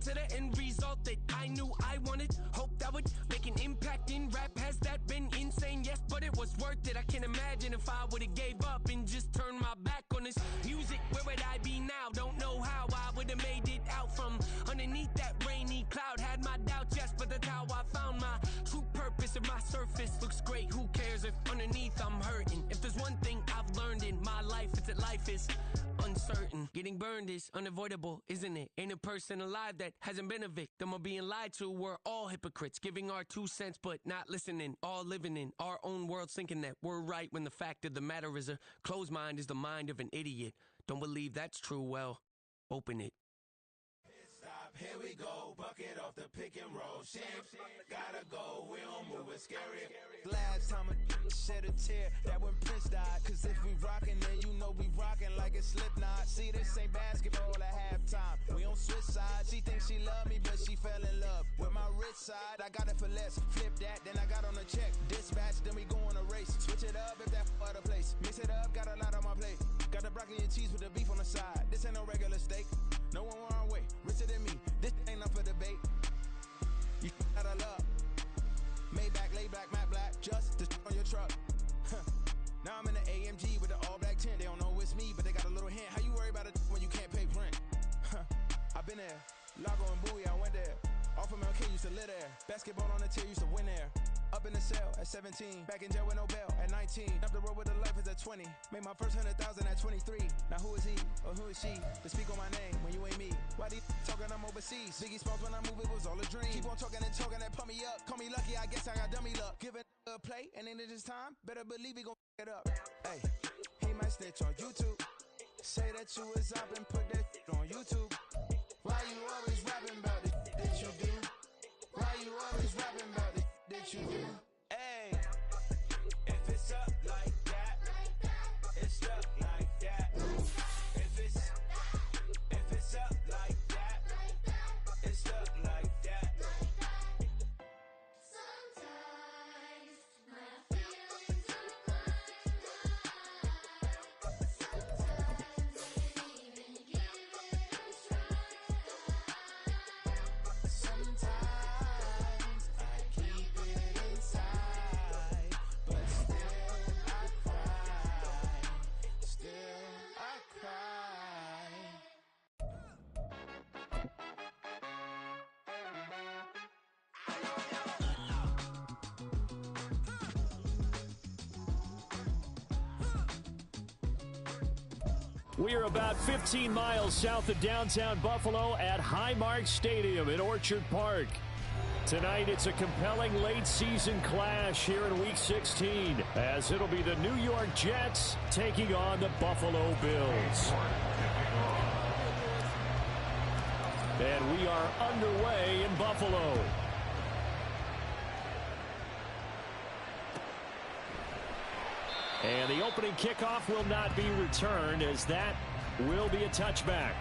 to the end result that I knew I wanted. Hope that would make an impact in rap. Has that been insane? Yes, but it was worth it. I can't imagine if I would've gave up and just turned my back on this music. Where would I be now? Don't know how I would've made it out from underneath that rainy cloud. Had my doubts, yes, but that's how I found my true purpose. If my surface looks great, who cares if underneath I'm hurting? If there's one thing I've learned in my life, it's that life is uncertain. Getting burned is unavoidable, isn't it? Ain't a person alive that hasn't been a victim of being lied to. We're all hypocrites, giving our 2 cents but not listening. All living in our own world, thinking that we're right when the fact of the matter is a closed mind is the mind of an idiot. Don't believe that's true? Well, open it. Stop, here we go, bucket off the pick and roll. Shit, gotta go, we don't move, it's scary. Last time a shed a tear, that when Prince died. Cause if we rockin', then you know we rockin' like it's Slipknot. See, this ain't basketball at halftime, we on switch sides. She thinks she love me, but she fell in love with my rich side. I got it for less, flip that, then I got on a check. Dispatch, then we go on a race. Switch it up if that other place. Mix it up, got a lot on my plate. Got the broccoli and cheese with the beef on the side. This ain't no regular steak, no one wrong way. Richer than me, this ain't up for debate. You out of love. Maybach, lay back, matte black, just to on your truck. Now I'm in the AMG with the all black tint. They don't know it's me, but they got a little hint. How you worry about it when you can't pay rent? I've been there, Lago and Bowie, I went there. Off of MLK, used to live there. Basketball on the tier, used to win there. Up in the cell at 17, back in jail with no bail at 19. Up the road with a life is at 20. Made my first 100,000 at 23. Now who is he or who is she to speak on my name when you ain't me? Why these talking I'm overseas? Biggie Smalls when I move it was all a dream. Keep on talking and talking that pump me up. Call me lucky, I guess I got dummy luck. Give it a play and then it's time. Better believe he gon' it up. Hey, he might snitch on YouTube. Say that you was up and put that on YouTube. Why you always rapping about it that you do? Why you always rapping about it that you do? Hey, if it's up like that, it's up like that. If it's up like that, it's up like that. Sometimes my feelings are sometimes I even give it a try. Sometimes I keep it inside, but still I cry. Still I cry. We are about 15 miles south of downtown Buffalo at Highmark Stadium in Orchard Park. Tonight, it's a compelling late-season clash here in Week 16, as it'll be the New York Jets taking on the Buffalo Bills. And we are underway in Buffalo. And the opening kickoff will not be returned, as that will be a touchback.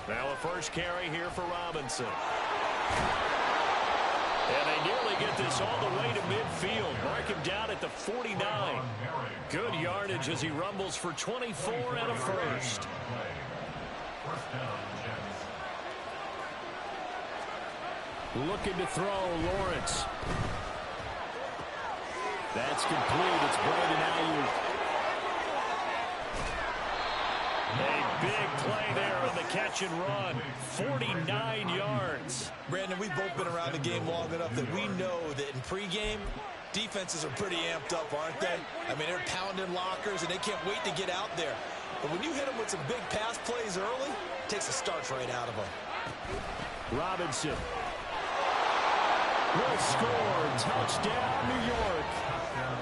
Now a first carry here for Robinson. And they nearly get this all the way to midfield. Mark him down at the 49. Good yardage as he rumbles for 24 and a first. Looking to throw, Lawrence. That's complete. It's Brandon Ayuk. A big play there on the catch and run. 49 yards. Brandon, we've both been around the game long enough that we know that in pregame, defenses are pretty amped up, aren't they? I mean, they're pounding lockers, and they can't wait to get out there. But when you hit them with some big pass plays early, it takes the starch right out of them. Robinson will score. Touchdown, New York.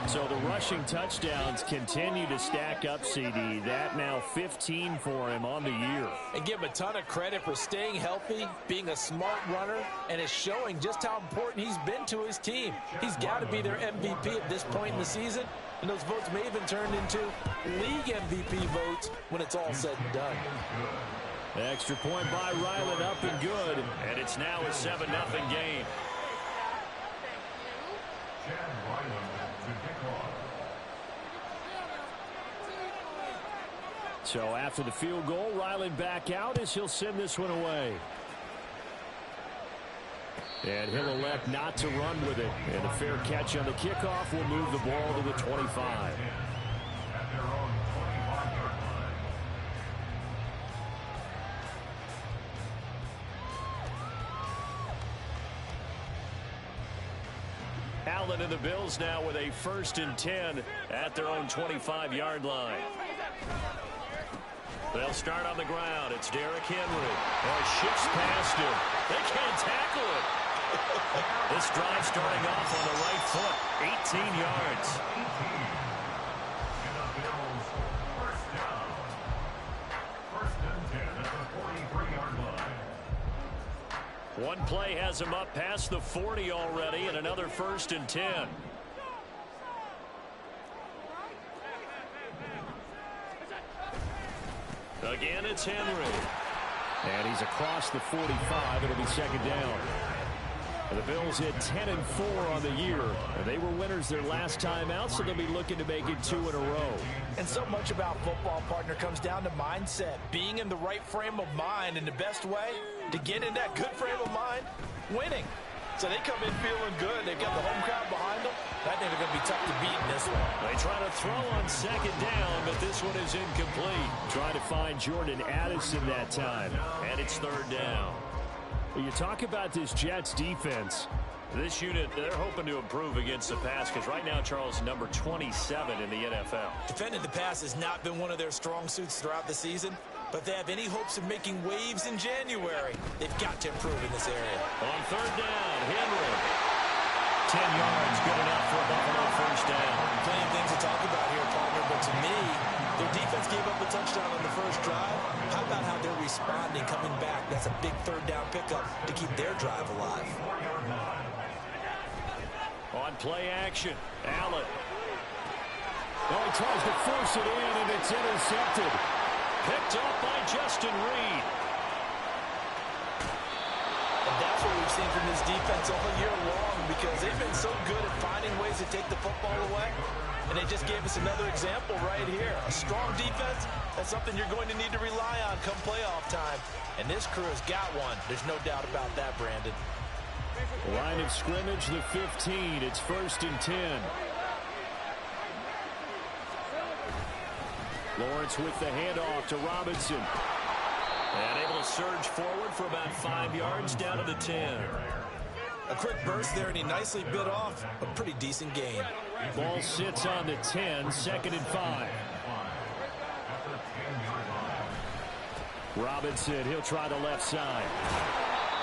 So the rushing touchdowns continue to stack up, CD. That now 15 for him on the year. And give him a ton of credit for staying healthy, being a smart runner, and is showing just how important he's been to his team. He's got to be their MVP at this point in the season, And those votes may even turn into league MVP votes when it's all said and done. Extra point by Ryland, up and good. And it's now a 7-0 game. So after the field goal, Ryland back out as he'll send this one away. And he'll elect not to run with it. And a fair catch on the kickoff will move the ball to the 25. Allen and the Bills now with a 1st and 10 at their own 25-yard line. They'll start on the ground. It's Derrick Henry. Shifts past him. They can't tackle him. This drive starting off on the right foot. 18 yards. One play has him up past the 40 already, and another 1st and 10. Again, it's Henry. And he's across the 45. It'll be 2nd down. And the Bills hit 10-4 on the year. And they were winners their last time out, so they'll be looking to make it 2 in a row. And so much about football, partner, comes down to mindset. Being in the right frame of mind, and the best way to get in that good frame of mind, winning. So they come in feeling good. They've got the home crowd behind them. I think they're going to be tough to beat in this one. They try to throw on 2nd down, but this one is incomplete. Trying to find Jordan Addison that time. And it's 3rd down. Well, you talk about this Jets defense. This unit, they're hoping to improve against the pass because right now, Charles, number 27 in the NFL. Defending the pass has not been one of their strong suits throughout the season. But if they have any hopes of making waves in January, they've got to improve in this area. On 3rd down, Henry. 10 yards, good enough for a Buffalo 1st down. Plenty of things to talk about here, partner, but to me, their defense gave up a touchdown on the first drive. How about how they're responding, coming back? That's a big 3rd down pickup to keep their drive alive. On play action, Allen. Oh, he tries to force it in, and it's intercepted. Picked up by Justin Reed. And that's what we've seen from this defense all year long because they've been so good at finding ways to take the football away. And they just gave us another example right here. A strong defense, that's something you're going to need to rely on come playoff time. And this crew has got one. There's no doubt about that, Brandon. Line of scrimmage, the 15. It's 1st and 10. Lawrence with the handoff to Robinson. And able to surge forward for about 5 yards down to the 10. A quick burst there, and he nicely bit off a pretty decent gain. Ball sits on the 10, 2nd and 5. Robinson, he'll try the left side.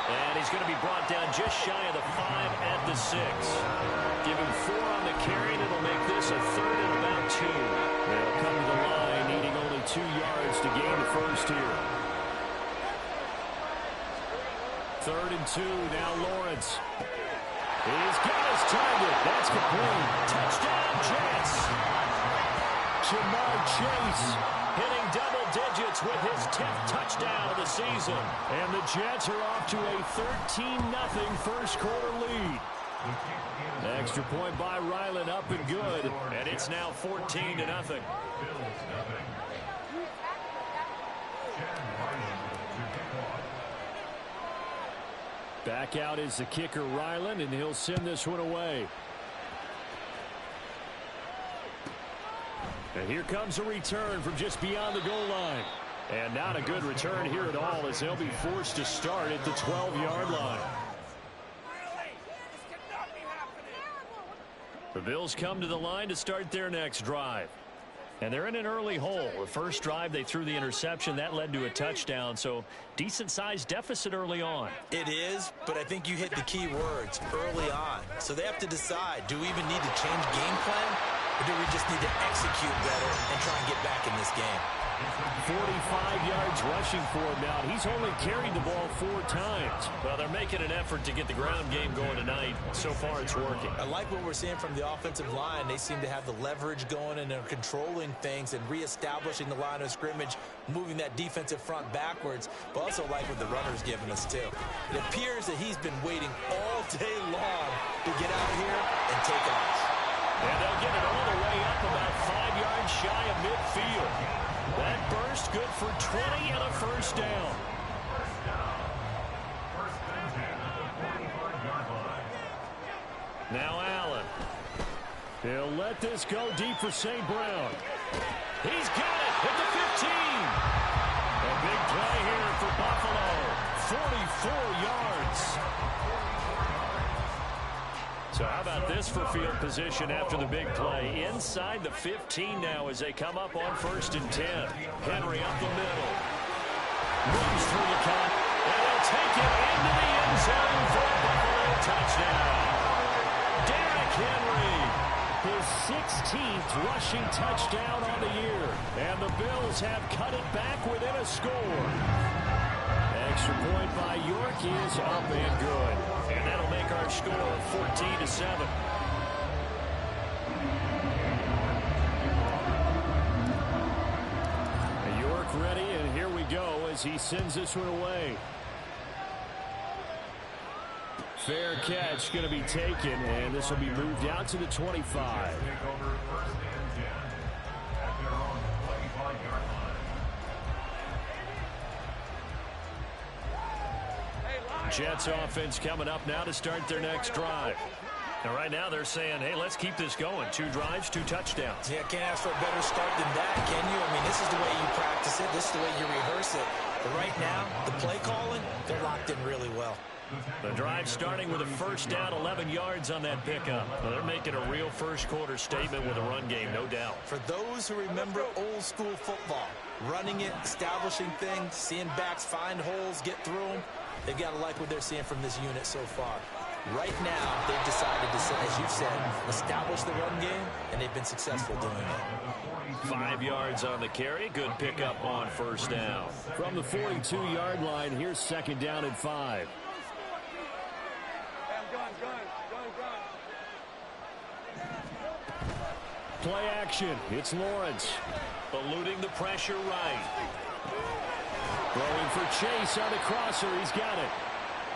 And he's going to be brought down just shy of the 5 at the 6. Give him 4 on the carry, and it'll make this a 3rd and about 2. They'll come to the line, needing only 2 yards to gain the 1st here. 3rd and 2, now Lawrence. He's got his target. That's complete. Touchdown, Jets. Jamar Chase hitting double digits with his 10th touchdown of the season. And the Jets are off to a 13-0 first quarter lead. Extra point by Ryland, up and good. And it's now 14-0. Back out is the kicker, Ryland, and he'll send this one away. And here comes a return from just beyond the goal line. And not a good return here at all as they'll be forced to start at the 12-yard line. The Bills come to the line to start their next drive. And they're in an early hole. The first drive, they threw the interception. That led to a touchdown, so decent-sized deficit early on. It is, but I think you hit the key words, early on. So they have to decide, do we even need to change game plan, or do we just need to execute better and try and get back in this game? 45 yards rushing for him now. He's only carried the ball 4 times. Well, they're making an effort to get the ground game going tonight. So far, it's working. I like what we're seeing from the offensive line. They seem to have the leverage going, and they're controlling things and reestablishing the line of scrimmage, moving that defensive front backwards. But also like what the runner's giving us, too. It appears that he's been waiting all day long to get out here and take off. And they'll get it all the way up about 5 yards shy of midfield. That burst good for 20 and a first down. Now Allen. He'll let this go deep for St. Brown. He's got it at the 15. A big play here for Buffalo. 44 yards. So how about this for field position after the big play? Inside the 15 now as they come up on 1st and 10. Henry up the middle. Moves through the cut. And they'll take it into the end zone for a Buffalo touchdown. Derrick Henry, his 16th rushing touchdown on the year. And the Bills have cut it back within a score. Extra point by York is up and good. And that'll make our score 14-7. York ready, and here we go as he sends this one away. Fair catch going to be taken, and this will be moved out to the 25. Jets offense coming up now to start their next drive. And right now they're saying, hey, let's keep this going. 2 drives, 2 touchdowns. Yeah, can't ask for a better start than that, can you? I mean, this is the way you practice it. This is the way you rehearse it. But right now, the play calling, they're locked in really well. The drive starting with a first down, 11 yards on that pickup. Well, they're making a real first quarter statement with a run game, no doubt. For those who remember old school football, running it, establishing things, seeing backs find holes, get through them, they've got to like what they're seeing from this unit so far. Right now, they've decided to, as you've said, establish the run game, and they've been successful doing it. 5 yards on the carry. Good pickup on first down. From the 42-yard line, here's 2nd down and 5. Play action. It's Lawrence. Eluding the pressure right. Throwing for Chase on the crosser. He's got it.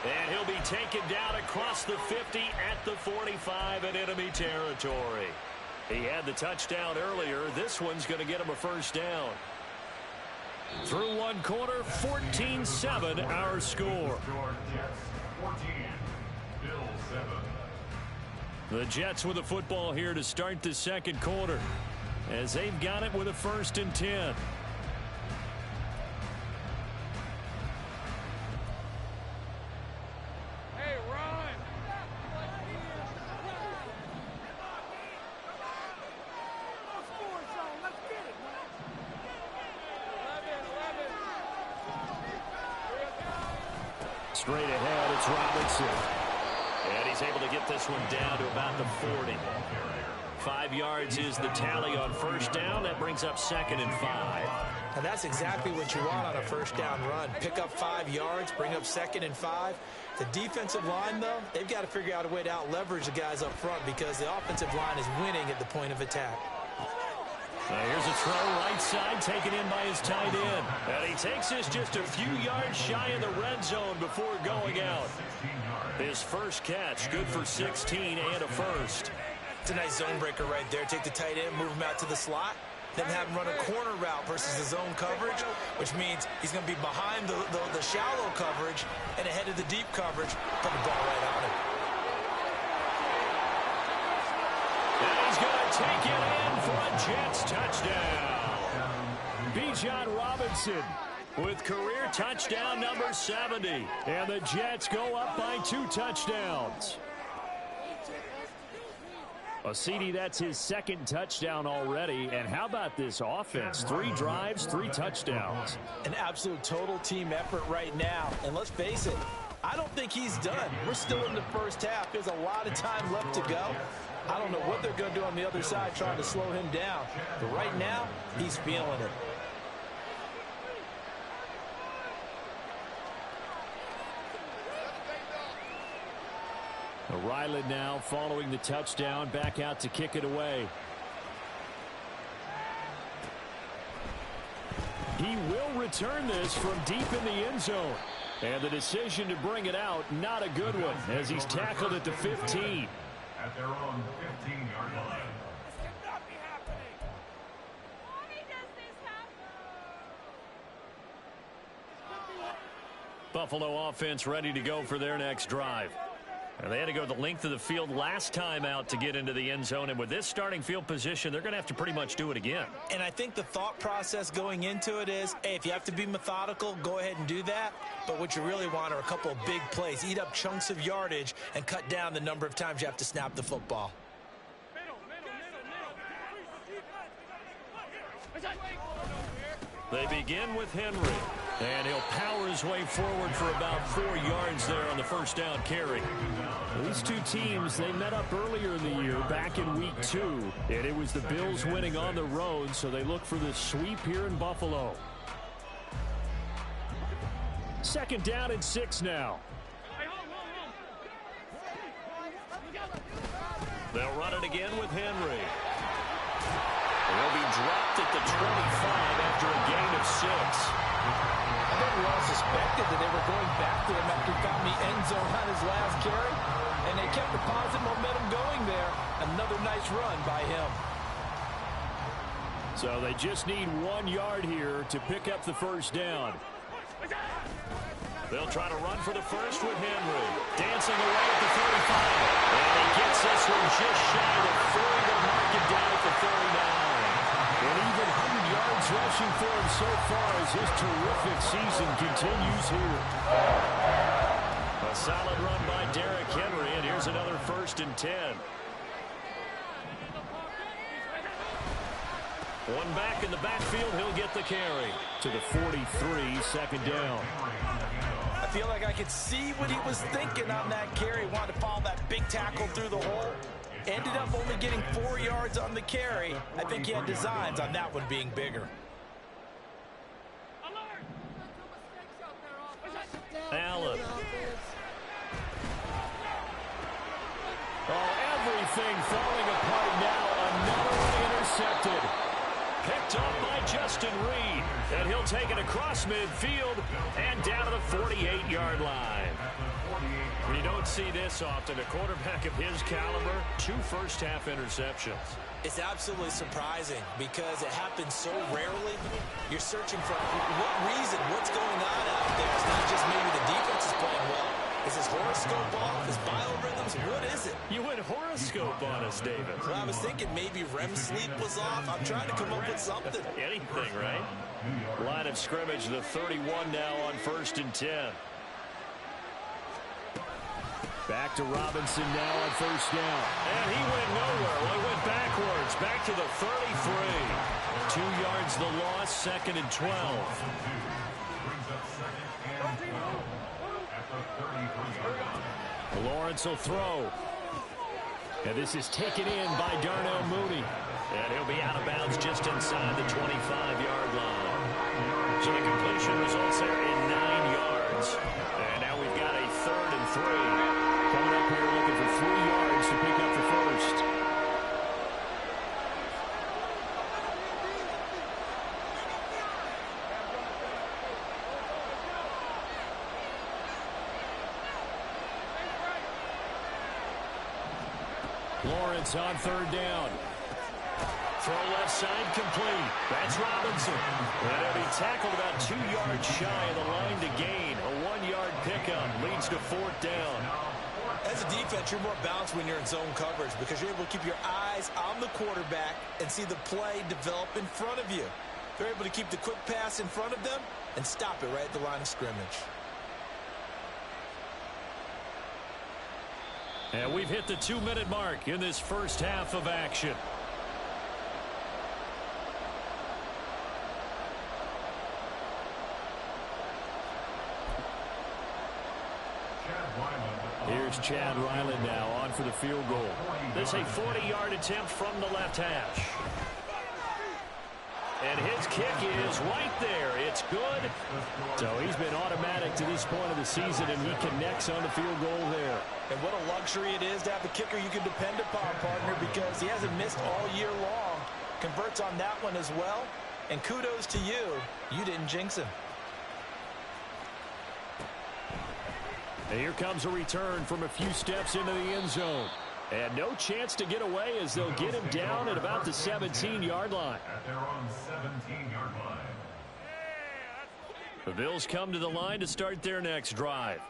And he'll be taken down across the 50 at the 45 in enemy territory. He had the touchdown earlier. This one's going to get him a first down. Through 1 quarter, 14-7 our score. The Jets with the football here to start the 2nd quarter as they've got it with a 1st and 10. Straight ahead, it's Robinson. And he's able to get this one down to about the 40. 5 yards is the tally on first down. That brings up 2nd and 5. And that's exactly what you want on a first down run. Pick up 5 yards, bring up 2nd and 5. The defensive line, though, they've got to figure out a way to out-leverage the guys up front because the offensive line is winning at the point of attack. Here's a throw right side taken in by his tight end. And he takes this just a few yards shy of the red zone before going out. His first catch, good for 16 and a first. It's a nice zone breaker right there. Take the tight end, move him out to the slot, then have him run a corner route versus the zone coverage, which means he's going to be behind the shallow coverage and ahead of the deep coverage. Put the ball right on him. And he's going to take it in for a Jets touchdown. Bijan Robinson with career touchdown number 70. And the Jets go up by 2 touchdowns. CD, that's his 2nd touchdown already. And how about this offense? 3 drives, 3 touchdowns. An absolute total team effort right now. And let's face it, I don't think he's done. We're still in the first half. There's a lot of time left to go. I don't know what they're going to do on the other side trying to slow him down. But right now, he's feeling it. Ryland now following the touchdown, back out to kick it away. He will return this from deep in the end zone. And the decision to bring it out, not a good one, as he's tackled at the 15. At their own 15-yard line. Buffalo offense ready to go for their next drive. And they had to go the length of the field last time out to get into the end zone. And with this starting field position, they're going to have to pretty much do it again. And I think the thought process going into it is, hey, if you have to be methodical, go ahead and do that. But what you really want are a couple of big plays. Eat up chunks of yardage and cut down the number of times you have to snap the football. They begin with Henry. And he'll power his way forward for about 4 yards there on the first down carry. These two teams, they met up earlier in the year, back in week 2. And it was the Bills winning on the road, so they look for the sweep here in Buffalo. Second down and 6 now. They'll run it again with Henry. They'll be dropped at the 25 after a gain of 6. I think we all suspected that they were going back to him after he found the end zone on his last carry, and they kept the positive momentum going there. Another nice run by him. So they just need 1 yard here to pick up the first down. They'll try to run for the first with Henry. Dancing away at the 35. And he gets this one just shy of 40. They'll mark it down at the 39. And even 100 yards rushing for him so far as his terrific season continues here. A solid run by Derrick Henry, and here's another 1st and 10. One back in the backfield, he'll get the carry. To the 43, second down. I feel like I could see what he was thinking on that carry. Wanted to follow that big tackle through the hole. Ended up only getting 4 yards on the carry. I think he had designs on that one being bigger. Allen. Oh, everything falling apart now. Another one intercepted. Picked up by Justin Reed. And he'll take it across midfield and down to the 48-yard line. You don't see this often. A quarterback of his caliber, 2 first-half interceptions. It's absolutely surprising because it happens so rarely. You're searching for what reason, what's going on out there. It's not just maybe the defense is playing well. Is his horoscope off? His biorhythms? What is it? You went horoscope on us, David. Well, I was thinking maybe REM sleep was off. I'm trying to come up with something. Anything, right? Line of scrimmage, the 31 now on 1st and 10. Back to Robinson now on first down. And he went nowhere. Well, he went backwards. Back to the 33. 2 yards the loss, 2nd and 12. Lawrence will throw. And this is taken in by Darnell Mooney. And he'll be out of bounds just inside the 25-yard line. So the completion results there in 9 yards. And now we've got a 3rd and 3. Coming up here looking for 3 yards to pick up the first. Lawrence on 3rd down. Throw left side complete. That's Robinson. And he'll be tackled about 2 yards shy of the line to gain. A 1-yard pickup leads to 4th down. As a defense, you're more balanced when you're in zone coverage because you're able to keep your eyes on the quarterback and see the play develop in front of you. They're able to keep the quick pass in front of them and stop it right at the line of scrimmage. And we've hit the 2-minute mark in this first half of action. Here's Chad Ryland now on for the field goal. This a 40-yard attempt from the left hash. And his kick is right there. It's good. So he's been automatic to this point of the season, and he connects on the field goal there. And what a luxury luxury it is to have a kicker you can depend upon, partner, because he hasn't missed all year long. Converts on that one as well. And kudos to you. You didn't jinx him. And here comes a return from a few steps into the end zone. And no chance to get away as they'll get him down at about the 17-yard line. At their own 17-yard line. The Bills come to the line to start their next drive.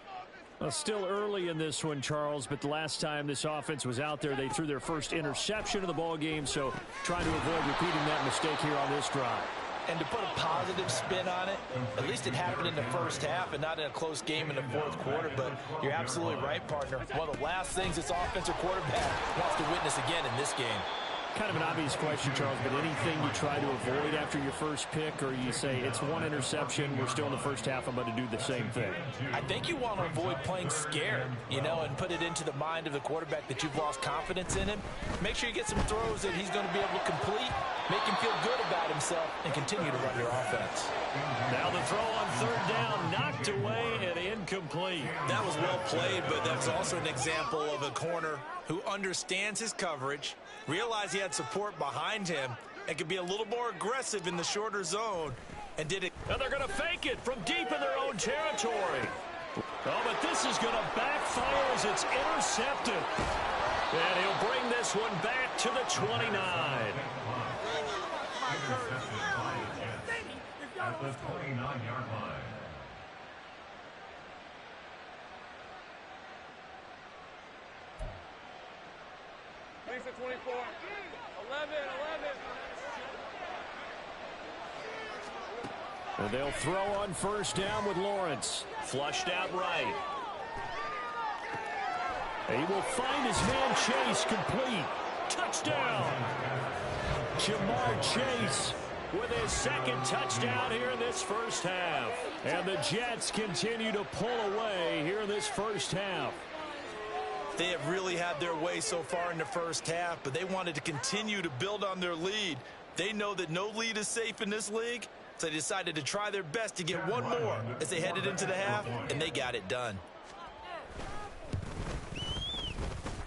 Well, still early in this one, Charles, but the last time this offense was out there, they threw their first interception of the ball game, so trying to avoid repeating that mistake here on this drive. And to put a positive spin on it, at least it happened in the first half and not in a close game in the fourth quarter. But you're absolutely right, partner. One of the last things this offensive quarterback wants to witness again in this game. Kind of an obvious question, Charles, but anything you try to avoid after your first pick, or you say it's one interception, we're still in the first half, I'm going to do the same thing? I think you want to avoid playing scared, you know, and put it into the mind of the quarterback that you've lost confidence in him. Make sure you get some throws that he's going to be able to complete, make him feel good about himself, and continue to run your offense. Now the throw on third down, knocked away and incomplete. That was well played, but that's also an example of a corner who understands his coverage, realized he had support behind him, and could be a little more aggressive in the shorter zone, and did it. And they're going to fake it from deep in their own territory. Oh, but this is going to backfire as it's intercepted. And he'll bring this one back to the 29. At the 29-yard line. Thanks at 24. 11. And they'll throw on first down with Lawrence. Flushed out right. He will find his man Chase complete. Touchdown. Jamar Chase with his second touchdown here in this first half. And the Jets continue to pull away here in this first half. They have really had their way so far in the first half, but they wanted to continue to build on their lead. They know that no lead is safe in this league, so they decided to try their best to get one more as they headed into the half, and they got it done.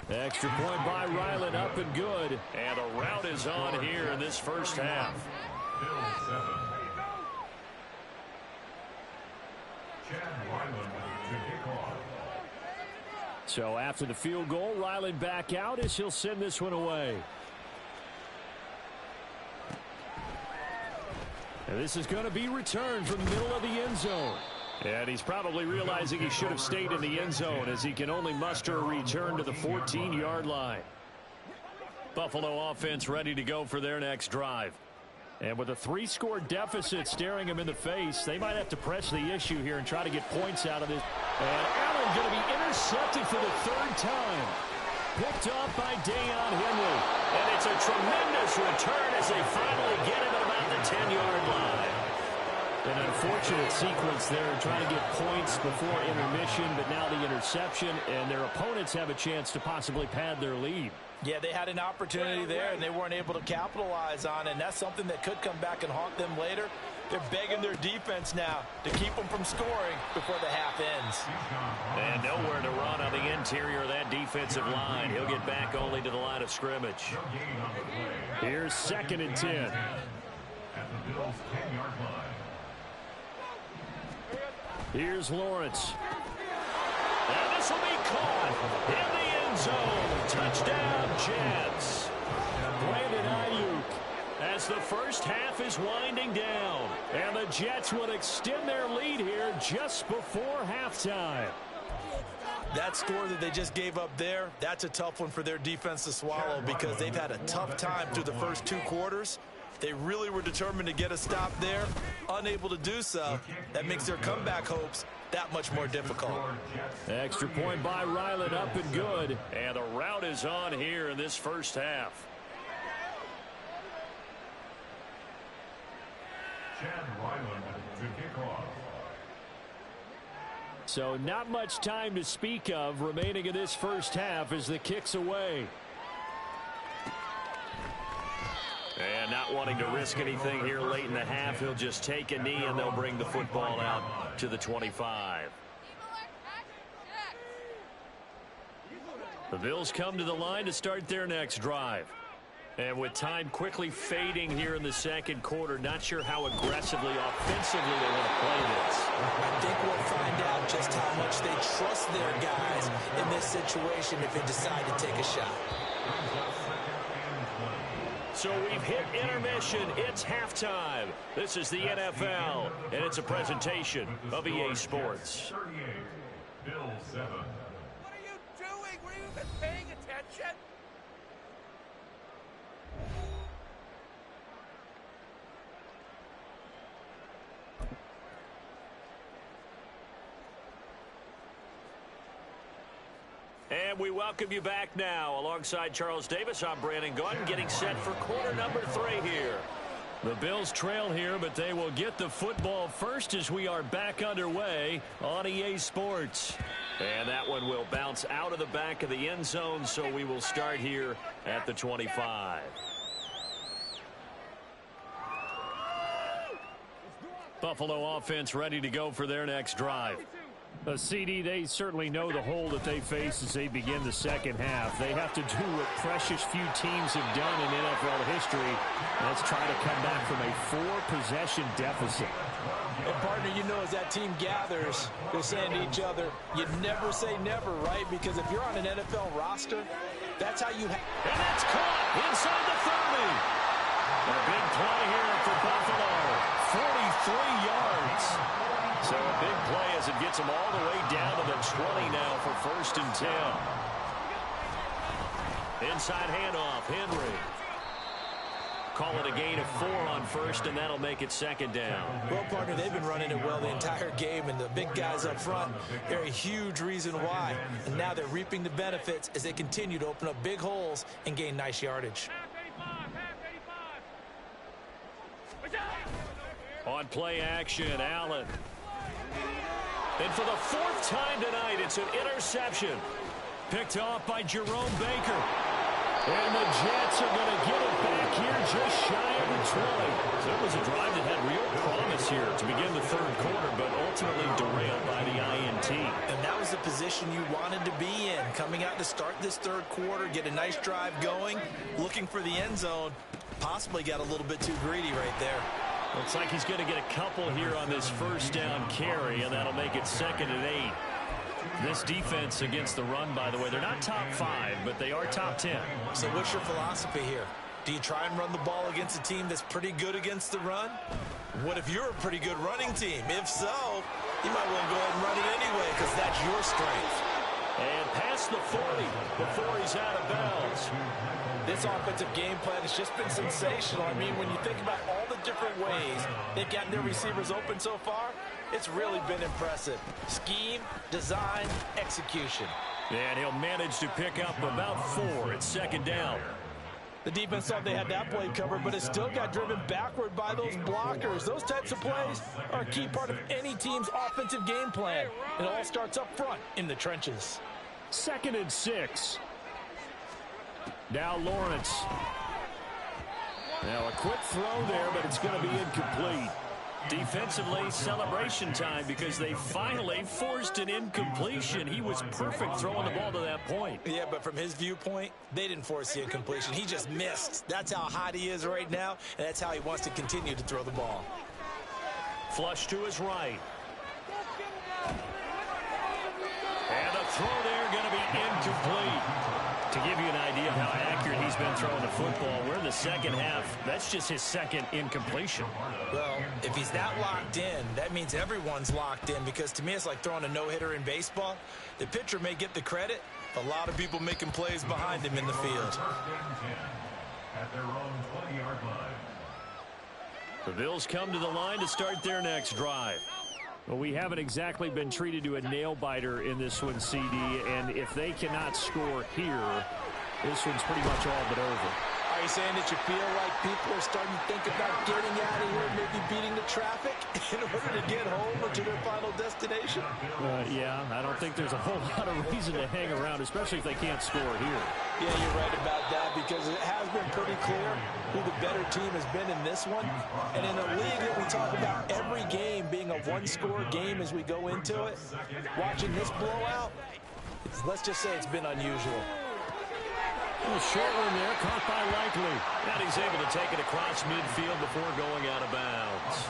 Extra point by Ryland, up and good. And a route is on here in this first half. Bill 7. Chad Ryland to kick off. So after the field goal, Ryland back out as he'll send this one away. And this is going to be returned from the middle of the end zone. And he's probably realizing he should have stayed in the end zone as he can only muster a return to the 14-yard line. Buffalo offense ready to go for their next drive. And with a 3-score deficit staring him in the face, they might have to press the issue here and try to get points out of this. And Allen going to be intercepted for the third time. Picked off by Deion Henry. And it's a tremendous return as they finally get him at about the 10-yard line. An unfortunate sequence there, trying to get points before intermission, but now the interception, and their opponents have a chance to possibly pad their lead. Yeah, they had an opportunity there, and they weren't able to capitalize on it, and that's something that could come back and haunt them later. They're begging their defense now to keep them from scoring before the half ends. And nowhere to run on the interior of that defensive line. He'll get back only to the line of scrimmage. Here's 2nd and 10. At the Bills' 10-yard line. Here's Lawrence. And this will be caught in the end zone. Touchdown, Jets. Brandon Ayuk as the first half is winding down. And the Jets will extend their lead here just before halftime. That score that they just gave up there, that's a tough one for their defense to swallow because they've had a tough time through the first 2 quarters. They really were determined to get a stop there, unable to do so. That makes their comeback hopes that much more difficult. Extra point by Ryland, up and good. And the route is on here in this first half. Chad Ryland to kick off. So not much time to speak of remaining in this first half as the kick's away. And not wanting to risk anything here late in the half, he'll just take a knee and they'll bring the football out to the 25. The Bills come to the line to start their next drive. And with time quickly fading here in the second quarter, not sure how aggressively, offensively they want to play this. I think we'll find out just how much they trust their guys in this situation if they decide to take a shot. So we've hit intermission. It's halftime. This is the NFL, and it's a presentation of EA Sports. 38, Bills 7. What are you doing? Were you even paying attention? And we welcome you back now. Alongside Charles Davis, I'm Brandon Gunn, getting set for quarter number 3 here. The Bills trail here, but they will get the football first as we are back underway on EA Sports. And that one will bounce out of the back of the end zone, so we will start here at the 25. Buffalo offense ready to go for their next drive. CD, they certainly know the hole that they face as they begin the second half. They have to do what precious few teams have done in NFL history. Let's try to come back from a 4-possession deficit. And partner, you know, as that team gathers, they're saying to each other, you never say never, right? Because if you're on an NFL roster, that's how you And that's caught inside the 30. A big play here for Buffalo. 43 yards. So a big play as it gets them all the way down to the 20 now for 1st and 10. Inside handoff, Henry. Call it a gain of 4 on 1st, and that'll make it 2nd down. Well, partner, they've been running it well the entire game, and the big guys up front, they're a huge reason why. And now they're reaping the benefits as they continue to open up big holes and gain nice yardage. On play action, Allen. And for the 4th time tonight, it's an interception. Picked off by Jerome Baker. And the Jets are going to get it back here just shy of the 20. So it was a drive that had real promise here to begin the 3rd quarter, but ultimately derailed by the INT. And that was the position you wanted to be in. Coming out to start this 3rd quarter, get a nice drive going, looking for the end zone. Possibly got a little bit too greedy right there. Looks like he's going to get a couple here on this 1st down carry, and that'll make it 2nd and 8. This defense against the run, by the way, they're not top 5, but they are top 10. So what's your philosophy here? Do you try and run the ball against a team that's pretty good against the run? What if you're a pretty good running team? If so, you might want to go ahead and run it anyway because that's your strength. And past the 40 before he's out of bounds. This offensive game plan has just been sensational. I mean, when you think about all the different ways they've gotten their receivers open so far, it's really been impressive. Scheme, design, execution. And he'll manage to pick up about 4 at 2nd down. The defense thought they had that play covered, but it still got driven backward by those blockers. Those types of plays are a key part of any team's offensive game plan. It all starts up front in the trenches. 2nd and 6. Now Lawrence. Now a quick throw there, but it's going to be incomplete. Defensively, celebration time because they finally forced an incompletion. He was perfect throwing the ball to that point. Yeah, but from his viewpoint, they didn't force the incompletion. He just missed. That's how hot he is right now, and that's how he wants to continue to throw the ball. Flush to his right. And a throw there going to be incomplete. To give you an idea of how accurate he's been throwing the football, we're in the 2nd half. That's just his 2nd incompletion. Well, if he's that locked in, that means everyone's locked in because to me it's like throwing a no-hitter in baseball. The pitcher may get the credit, a lot of people making plays behind him in the field. At their own 20-yard line. The Bills come to the line to start their next drive. Well, we haven't exactly been treated to a nail-biter in this one, CD, and if they cannot score here, this one's pretty much all but over. Are you saying that you feel like people are starting to think about getting out of here, maybe beating the traffic in order to get home or to their final destination? Yeah, I don't think there's a whole lot of reason to hang around, especially if they can't score here. Yeah, you're right about that because it has been pretty clear who the better team has been in this one. And in a league that we talk about every game being a one-score game as we go into it, watching this blowout, let's just say it's been unusual. A short one there, caught by Likely. And he's able to take it across midfield before going out of bounds.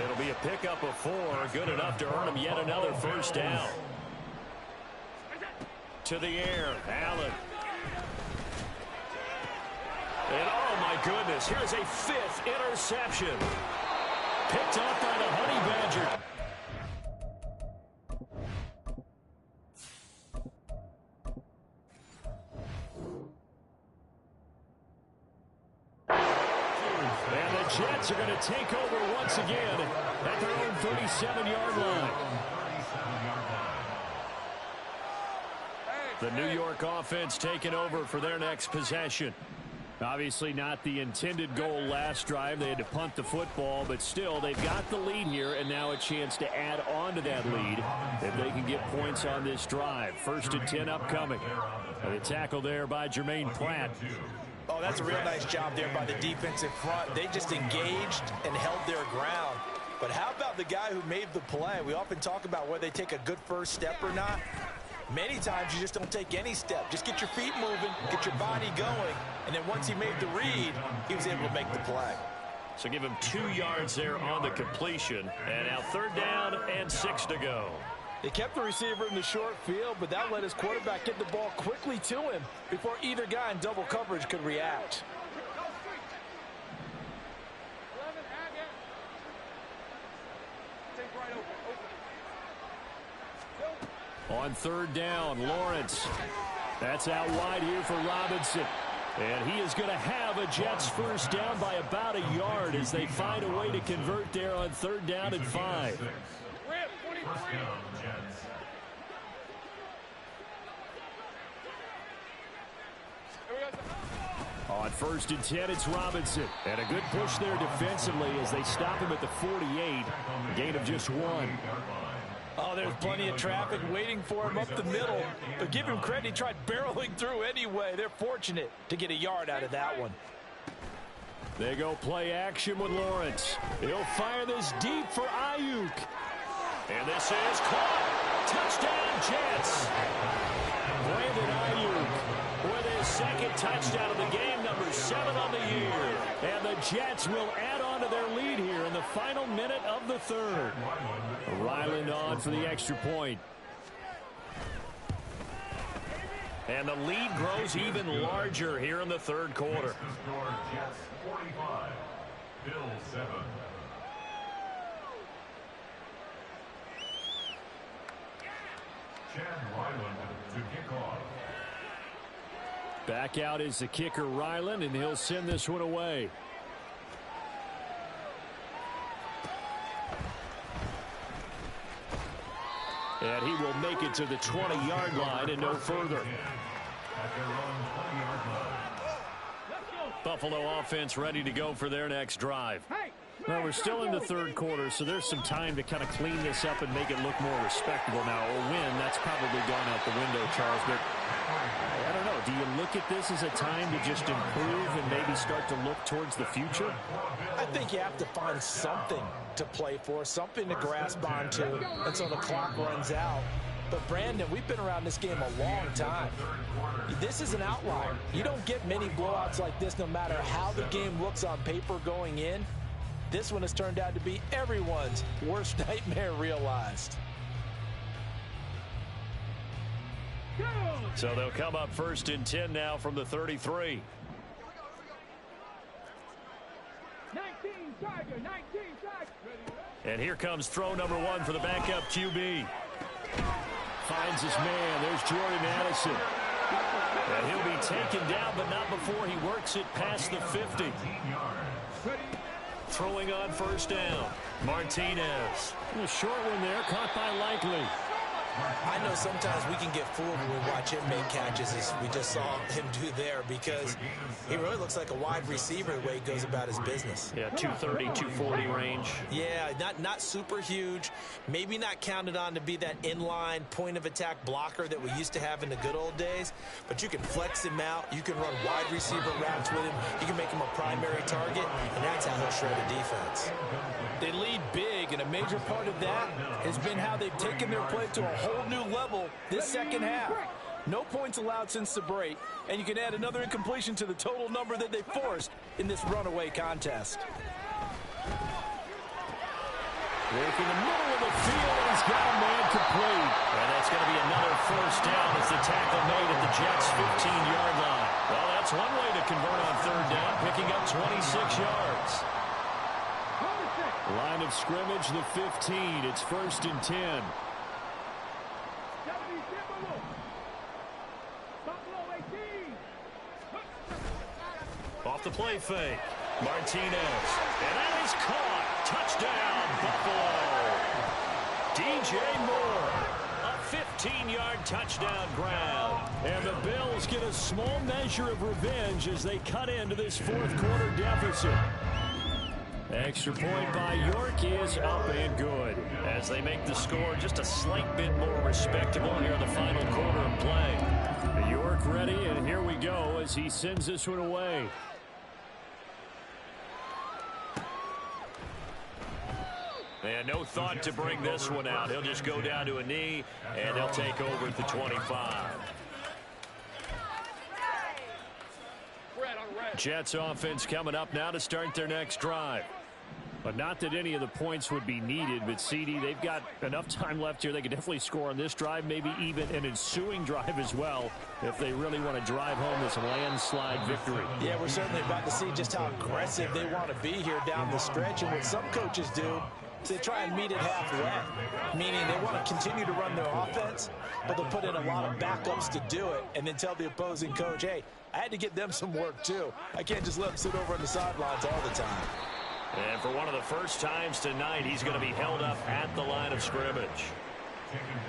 It'll be a pickup of 4, good enough to earn him yet another first down. To the air, Allen. And oh my goodness, here's a 5th interception. Picked off by the Honey Badger. And the Jets are going to take over once again at their own 37-yard line. The New York offense taking over for their next possession. Obviously not the intended goal last drive. They had to punt the football, but still they've got the lead here, and now a chance to add on to that lead if they can get points on this drive. 1st and 10 upcoming. And a tackle there by Jermaine Pratt. Oh, that's a real nice job there by the defensive front. They just engaged and held their ground. But how about the guy who made the play? We often talk about whether they take a good first step or not. Many times you just don't take any step. Just get your feet moving, get your body going, and then once he made the read, he was able to make the play. So give him 2 yards there on the completion. And now 3rd down and 6 to go. They kept the receiver in the short field, but that let his quarterback get the ball quickly to him before either guy in double coverage could react. On 3rd down, Lawrence. That's out wide here for Robinson. And he is going to have a Jets first down by about a yard as they find a way to convert there on 3rd down and 5. On 1st and 10, it's Robinson. And a good push there defensively as they stop him at the 48. Gain of just 1. Oh, there's plenty of traffic waiting for him up the middle. But give him credit, he tried barreling through anyway. They're fortunate to get a yard out of that one. They go play action with Lawrence. He'll fire this deep for Ayuk. And this is caught. Touchdown, Jets. Brandon Ayuk with his 2nd touchdown of the game, number 7 on the year. And the Jets will add on to their lead here in the final minute of the 3rd. Ryland on for the extra point. And the lead grows even larger here in the 3rd quarter. Jets 45, Bills 7. Chad Ryland to kick off. Back out is the kicker, Ryland, and he'll send this one away. And he will make it to the 20-yard line and no further. Buffalo offense ready to go for their next drive. Well, we're still in the 3rd quarter, so there's some time to kind of clean this up and make it look more respectable now. A win, that's probably gone out the window, Charles, but I don't know. Do you look at this as a time to just improve and maybe start to look towards the future? I think you have to find something to play for, something to grasp onto until the clock runs out. But, Brandon, we've been around this game a long time. This is an outlier. You don't get many blowouts like this no matter how the game looks on paper going in. This one has turned out to be everyone's worst nightmare realized. So they'll come up 1st and 10 now from the 33. 19 Tiger, 19 Tiger. And here comes throw number 1 for the backup QB. Finds his man. There's Jordan Addison. And he'll be taken down, but not before he works it past the 50. Throwing on 1st down, Martinez. A short one there, caught by Likely. I know sometimes we can get fooled when we watch him make catches as we just saw him do there because he really looks like a wide receiver the way he goes about his business. Yeah, 230, 240 range. Yeah, not super huge. Maybe not counted on to be that inline point-of-attack blocker that we used to have in the good old days, but you can flex him out. You can run wide receiver routes with him. You can make him a primary target, and that's how he'll shred a defense. They lead big, and a major part of that has been how they've taken their play to a whole new level this second half. No points allowed since the break, and you can add another incompletion to the total number that they forced in this runaway contest. Working the middle of the field, and he's got a man complete. And that's going to be another first down as the tackle made at the Jets' 15-yard line. Well, that's one way to convert on third down, picking up 26 yards. Line of scrimmage, the 15. It's 1st and 10. Off the play fake. Martinez. And that is caught. Touchdown, Buffalo. DJ Moore. A 15-yard touchdown grab. And the Bills get a small measure of revenge as they cut into this fourth quarter deficit. Extra point by York is up and good, as they make the score just a slight bit more respectable here in the final quarter of play. York ready, and here we go as he sends this one away. And no thought to bring this one out. He'll just go down to a knee, and they'll take over at the 25. Jets offense coming up now to start their next drive. But not that any of the points would be needed, but CD, they've got enough time left here. They could definitely score on this drive, maybe even an ensuing drive as well, if they really want to drive home this landslide victory. Yeah, we're certainly about to see just how aggressive they want to be here down the stretch. And what some coaches do is they try and meet it halfway, meaning they want to continue to run their offense, but they'll put in a lot of backups to do it and then tell the opposing coach, hey, I had to get them some work too. I can't just let them sit over on the sidelines all the time. And for one of the first times tonight, he's going to be held up at the line of scrimmage.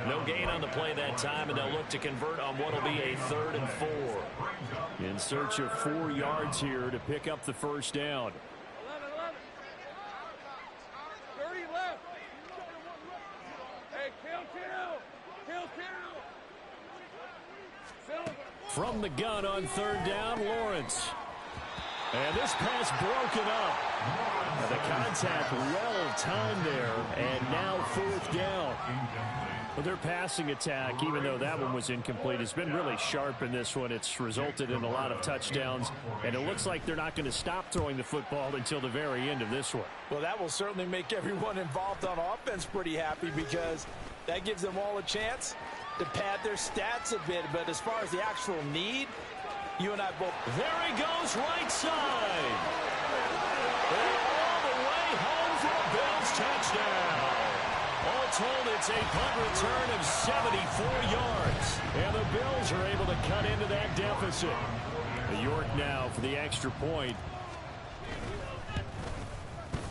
No gain on the play that time, and they'll look to convert on what will be a 3rd and 4. In search of 4 yards here to pick up the first down. 30 left. Hey, kill two. From the gun on 3rd down, Lawrence. And this pass broken up. The contact well timed there, and now 4th down. But their passing attack, even though that one was incomplete, has been really sharp in this one. It's resulted in a lot of touchdowns, and it looks like they're not going to stop throwing the football until the very end of this one. Well, that will certainly make everyone involved on offense pretty happy, because that gives them all a chance to pad their stats a bit. But as far as the actual need, you and I both. There he goes, right side. And all the way home for a Bills touchdown. All told, it's a punt return of 74 yards. And the Bills are able to cut into that deficit. York now for the extra point.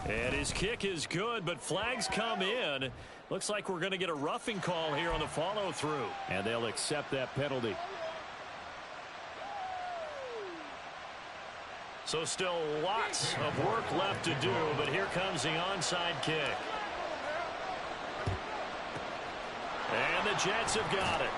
And his kick is good, but flags come in. Looks like we're going to get a roughing call here on the follow-through. And they'll accept that penalty. So still lots of work left to do, but here comes the onside kick. And the Jets have got it.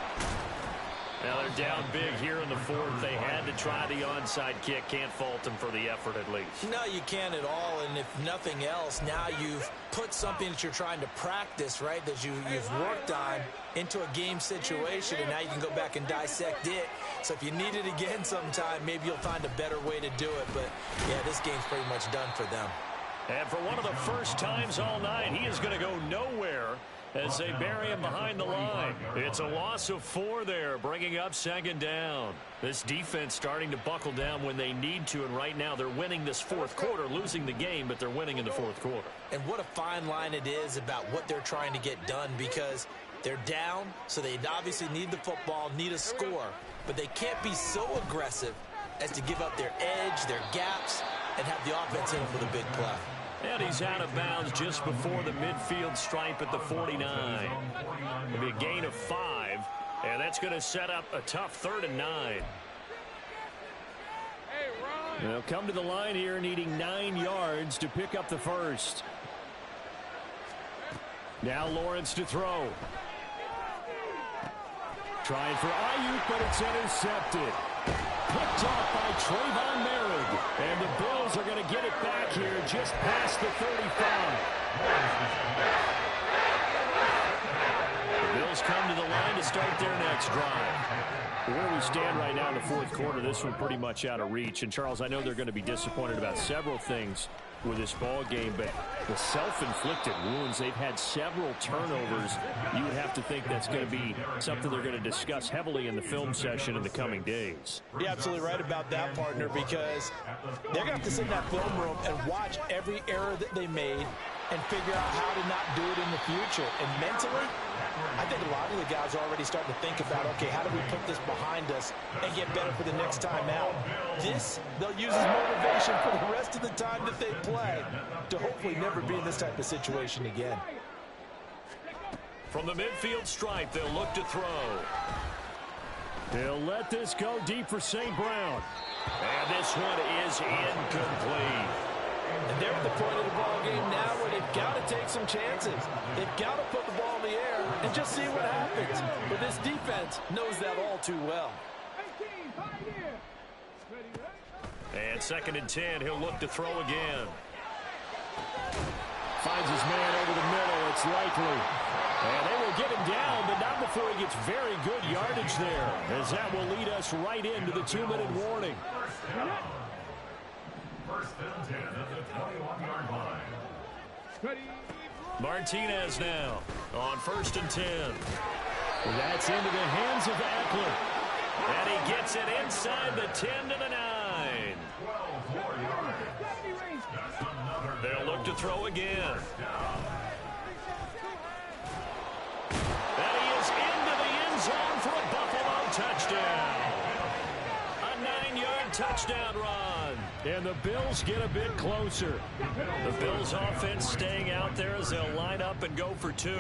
Now they're down big here in the 4th. They had to try the onside kick. Can't fault them for the effort at least. No, you can't at all. And if nothing else, now you've put something that you're trying to practice, right, that you've worked on into a game situation, and now you can go back and dissect it. So if you need it again sometime, maybe you'll find a better way to do it. But, yeah, this game's pretty much done for them. And for one of the first times all night, he is going to go nowhere as they bury him behind the line. It's a loss of 4 there, bringing up 2nd down. This defense starting to buckle down when they need to, and right now they're winning this 4th quarter, losing the game, but they're winning in the 4th quarter. And what a fine line it is about what they're trying to get done, because they're down, so they obviously need the football, need a score, but they can't be so aggressive as to give up their edge, their gaps, and have the offense in for the big play. And he's out of bounds just before the midfield stripe at the 49. It'll be a gain of 5, and that's going to set up a tough 3rd and 9. They'll come to the line here needing 9 yards to pick up the first. Now Lawrence to throw. Trying for Ayuk, but it's intercepted. Picked off by Trayvon Merritt. And the Bills are going to get it back here just past the 35. The Bills Bills come to the line to start their next drive. Where we stand right now in the fourth quarter, this one pretty much out of reach. And, Charles, I know they're going to be disappointed about several things with this ball game, but the self-inflicted wounds, they've had several turnovers. You would have to think that's going to be something they're going to discuss heavily in the film session in the coming days. You're absolutely right about that, partner, because they're going to have to sit in that film room and watch every error that they made and figure out how to not do it in the future. And mentally, I think a lot of the guys are already starting to think about, okay, how do we put this behind us and get better for the next time out? This, they'll use as motivation for the rest of the time that they play to hopefully never be in this type of situation again. From the midfield stripe, they'll look to throw. They'll let this go deep for St. Brown. And this one is incomplete. And they're at the point of the ball game now where they've got to take some chances. They've got to put the ball in the air and just see what happens. But this defense knows that all too well. And 2nd and 10, he'll look to throw again. Finds his man over the middle. It's likely. And they will get him down, but not before he gets very good yardage there, as that will lead us right into the 2-minute warning. First and 10 at the 21-yard line. Martinez now on 1st and 10. That's into the hands of Eckler. And he gets it inside the 10 to the 9. 12 more yards. They'll look to throw again. And he is into the end zone for a Buffalo touchdown. A 9-yard touchdown run. And the Bills get a bit closer. The Bills offense staying out there as they'll line up and go for 2.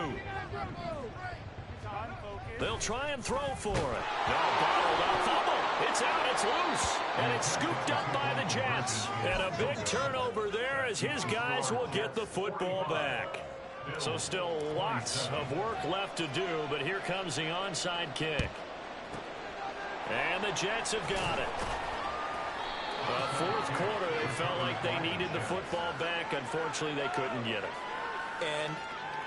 They'll try and throw for it. No, bottled up. Fumble. It's out. It's loose. And it's scooped up by the Jets. And a big turnover there as his guys will get the football back. So still lots of work left to do, but here comes the onside kick. And the Jets have got it. Fourth quarter, they felt like they needed the football back. Unfortunately, they couldn't get it. And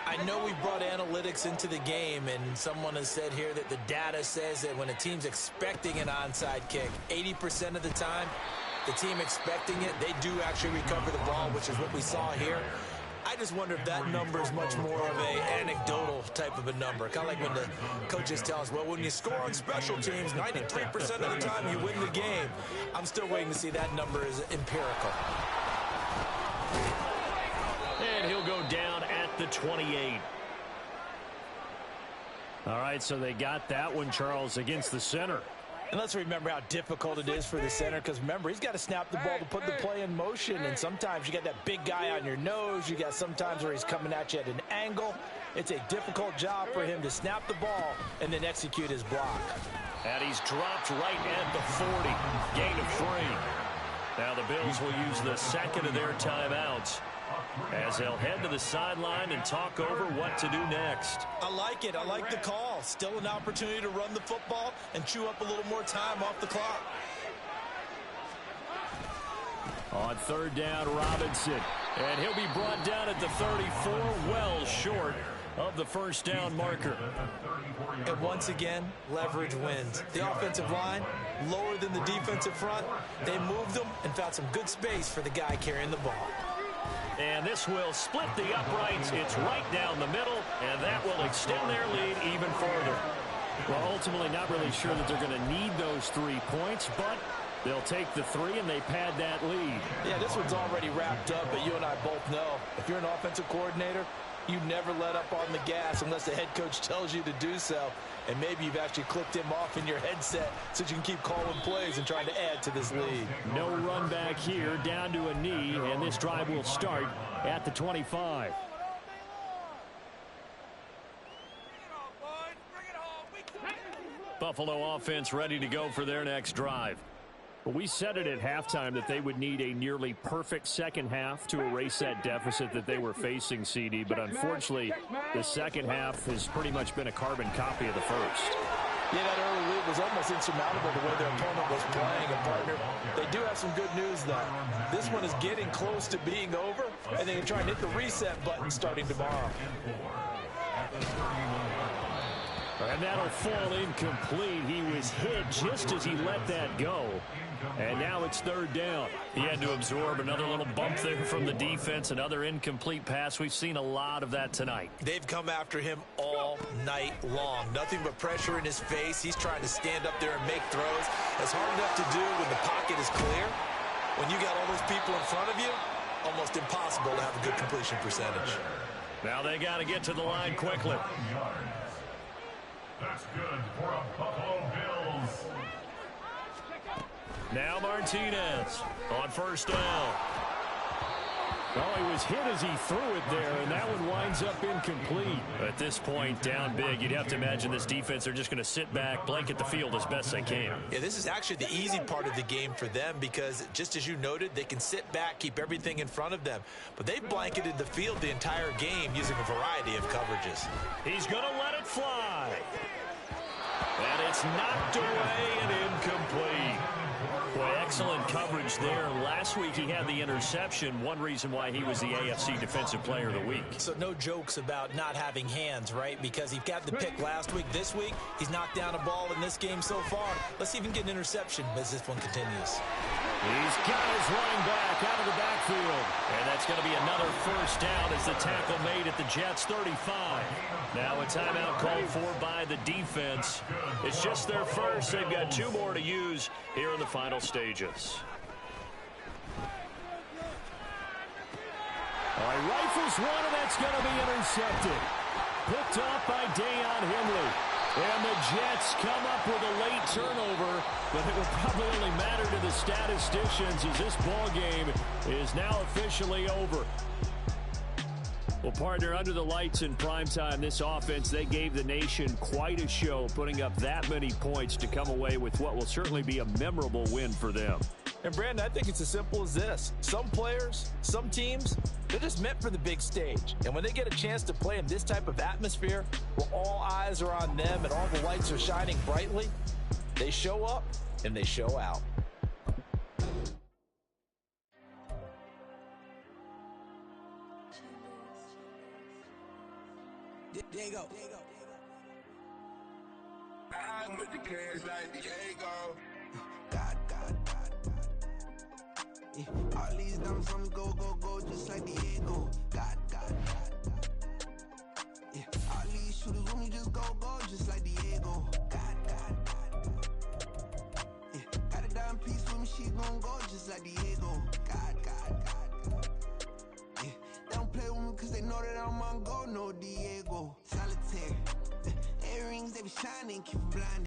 I know we brought analytics into the game, and someone has said here that the data says that when a team's expecting an onside kick, 80% of the time, the team expecting it, they do actually recover the ball, which is what we saw here. I just wonder if that number is much more of a anecdotal type of a number. Kind of like when the coaches tell us, well, when you score on special teams, 93% of the time you win the game. I'm still waiting to see that number is empirical. And he'll go down at the 28. All right, so they got that one, Charles, against the center. And let's remember how difficult it is for the center, because remember, he's got to snap the ball to put the play in motion, and sometimes you got that big guy on your nose. You got sometimes where he's coming at you at an angle. It's a difficult job for him to snap the ball and then execute his block. And he's dropped right at the 40. Gain of 3. Now the Bills will use the second of their timeouts as they'll head to the sideline and talk over what to do next. I like it. I like the call. Still an opportunity to run the football and chew up a little more time off the clock. On 3rd down, Robinson. And he'll be brought down at the 34, well short of the first down marker. And once again, leverage wins. The offensive line, lower than the defensive front. They moved them and found some good space for the guy carrying the ball. And this will split the uprights. It's right down the middle, and that will extend their lead even further. Well, ultimately not really sure that they're going to need those 3 points, but they'll take the 3 and they pad that lead. Yeah, this one's already wrapped up, but you and I both know if you're an offensive coordinator, you never let up on the gas unless the head coach tells you to do so. And maybe you've actually clicked him off in your headset so you can keep calling plays and trying to add to this lead. No run back here, down to a knee, and this drive will start at the 25. Buffalo offense ready to go for their next drive. We said it at halftime that they would need a nearly perfect second half to erase that deficit that they were facing, CD. But unfortunately, the second half has pretty much been a carbon copy of the first. Yeah, that early lead was almost insurmountable the way their opponent was playing. And, partner, they do have some good news, though. This one is getting close to being over, and they can try and hit the reset button starting tomorrow. And that'll fall incomplete. He was hit just as he let that go. And now it's third down. He had to absorb another little bump there from the defense, another incomplete pass. We've seen a lot of that tonight. They've come after him all night long. Nothing but pressure in his face. He's trying to stand up there and make throws. It's hard enough to do when the pocket is clear. When you got all those people in front of you, almost impossible to have a good completion percentage. Now they got to get to the line quickly. That's good for a Buffalo Bills. Now Martinez on first down. Well, he was hit as he threw it there, and that one winds up incomplete. At this point, down big, you'd have to imagine this defense are just going to sit back, blanket the field as best they can. Yeah, this is actually the easy part of the game for them because, just as you noted, they can sit back, keep everything in front of them. But they've blanketed the field the entire game using a variety of coverages. He's going to let it fly. And it's knocked away and incomplete. Boy, excellent coverage there. Last week he had the interception. One reason why he was the AFC Defensive Player of the Week. So no jokes about not having hands, right? Because he got the pick last week. This week, he's knocked down a ball in this game so far. Let's see if he can get an interception as this one continues. He's got his running back out of the backfield. And that's going to be another first down as the tackle made at the Jets' 35. Now a timeout called for by the defense. It's just their first. They've got two more to use here in the final stages. All right, rifles one, and that's going to be intercepted. Picked off by Deion Henley. And the Jets come up with a late turnover, but it will probably only matter to the statisticians as this ball game is now officially over. Well, partner, under the lights in primetime, this offense, they gave the nation quite a show, putting up that many points to come away with what will certainly be a memorable win for them. And, Brandon, I think it's as simple as this. Some players, some teams, they're just meant for the big stage. And when they get a chance to play in this type of atmosphere where all eyes are on them and all the lights are shining brightly, they show up and they show out. Diego. I'm with the cash like Diego. God. Yeah. All these dumps on go, just like Diego. God. Yeah. All these shooters with me just go, just like Diego. God. Yeah. Got a dime piece with me, she gon' go just like Diego. God. Yeah. They don't play with me cause they know that I'm on go, no Diego. Solitaire. Earrings, they be shining, keep blind.